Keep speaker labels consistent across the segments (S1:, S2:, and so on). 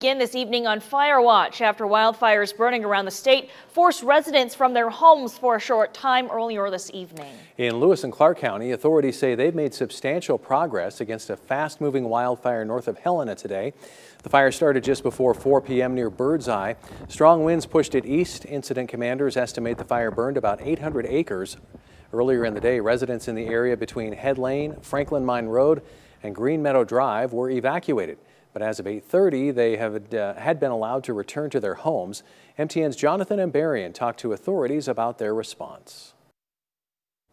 S1: Again this evening on Fire Watch after wildfires burning around the state forced residents from their homes for a short time earlier this evening. In
S2: Lewis and Clark County, authorities say they've made substantial progress against a fast-moving wildfire north of Helena today. The fire started just before 4 p.m. near Birdseye. Strong winds pushed it east. Incident commanders estimate the fire burned about 800 acres. Earlier in the day, residents in the area between Head Lane, Franklin Mine Road, and Green Meadow Drive were evacuated. But as of 8:30, they had been allowed to return to their homes. MTN's Jonathan Ambarian talked to authorities about their response.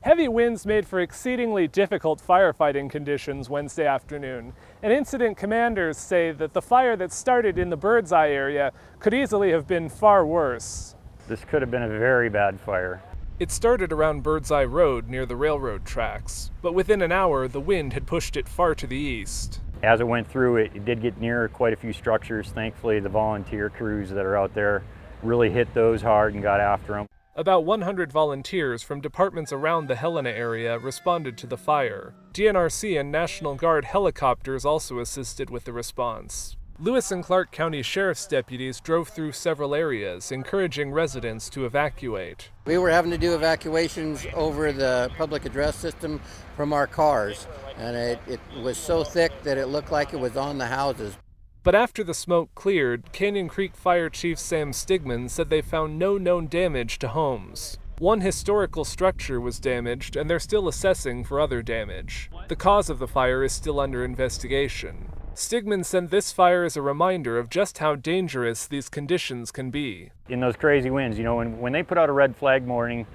S3: Heavy winds made for exceedingly difficult firefighting conditions Wednesday afternoon, and incident commanders say that the fire that started in the Birdseye area could easily have been far worse.
S4: This could have been a very bad fire.
S3: It started around Birdseye Road near the railroad tracks, but within an hour the wind had pushed it far to the east.
S4: As it went through, it did get near quite a few structures. Thankfully, the volunteer crews that are out there really hit those hard and got after them.
S3: About 100 volunteers from departments around the Helena area responded to the fire. DNRC and National Guard helicopters also assisted with the response. Lewis and Clark County Sheriff's deputies drove through several areas, encouraging residents to evacuate.
S5: We were having to do evacuations over the public address system from our cars, and it was so thick that it looked like it was on the houses.
S3: But after the smoke cleared, Canyon Creek Fire Chief Sam Stigman said they found no known damage to homes. One historical structure was damaged, and they're still assessing for other damage. The cause of the fire is still under investigation. Stigman said this fire is a reminder of just how dangerous these conditions can be.
S4: In those crazy winds, you know, when they put out a red flag warning,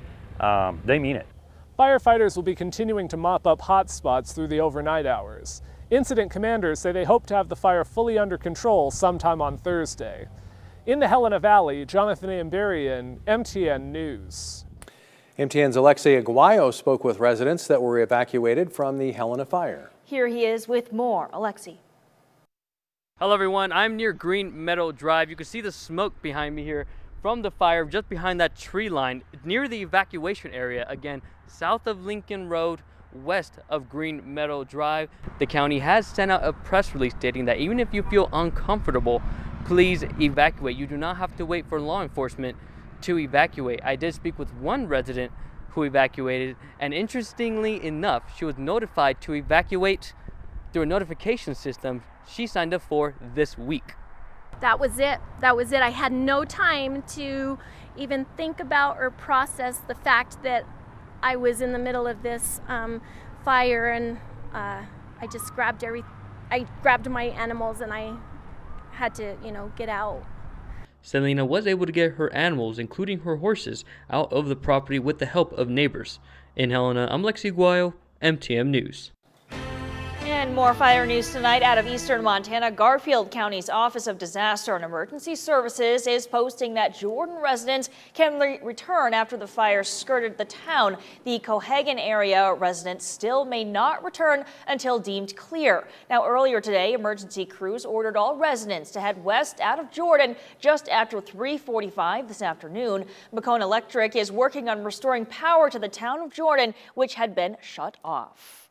S4: they mean it.
S3: Firefighters will be continuing to mop up hot spots through the overnight hours. Incident commanders say they hope to have the fire fully under control sometime on Thursday. In the Helena Valley, Jonathan Ambarian, MTN News.
S2: MTN's Alexei Aguayo spoke with residents that were evacuated from the Helena fire.
S1: Here he is with more. Alexei.
S6: Hello everyone, I'm near Green Meadow Drive. You can see the smoke behind me here from the fire just behind that tree line near the evacuation area, again south of Lincoln Road, west of Green Meadow Drive. The county has sent out a press release stating that even if you feel uncomfortable, please evacuate. You do not have to wait for law enforcement to evacuate. I did speak with one resident who evacuated, and interestingly enough, she was notified to evacuate through a notification system she signed up for this week.
S7: That was it. I had no time to even think about or process the fact that I was in the middle of this fire, and I just grabbed my animals and I had to, get out.
S6: Selena was able to get her animals, including her horses, out of the property with the help of neighbors. In Helena, I'm Alexei Aguayo, MTN News.
S1: And more fire news tonight out of eastern Montana. Garfield County's Office of Disaster and Emergency Services is posting that Jordan residents can return after the fire skirted the town. The Cohagen area residents still may not return until deemed clear. Now, earlier today, emergency crews ordered all residents to head west out of Jordan just after 3:45 this afternoon. Macone Electric is working on restoring power to the town of Jordan, which had been shut off.